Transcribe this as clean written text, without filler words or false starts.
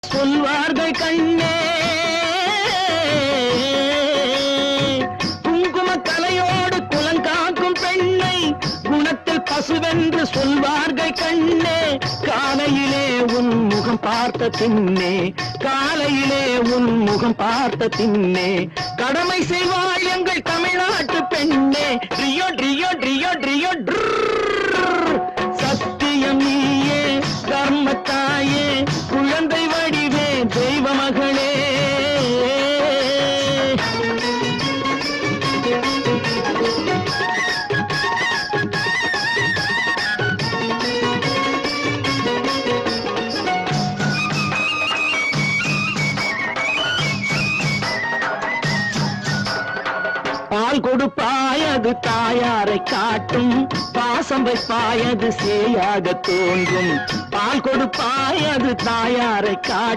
சொல்வார்கள் கண்ணே குங்கும கலையோடு குலங்காக்கும் பெண்ணை குணத்தில் பசுவென்று சொல்வார்கள் கண்ணே காலையிலே உன் முகம் பார்த்த பின்னே காலையிலே உன் முகம் பார்த்த பின்னே கடமை செய்வாள் எங்கள் தமிழ்நாட்டு பெண்ணே ட்ரியோ ட்ரியோ ட்ரியோ ட்ரியோ சத்தியம் நீயே தர்மத்தாயே குழந்தை வடிவே தெய்வ மகளே பால் கொடுப்பாயது தாயாரை காட்டும் பாசம் வைப்பாயது சேயாக தோன்றும் பால் கொடுப்பாயது தாயாரை காட்டும்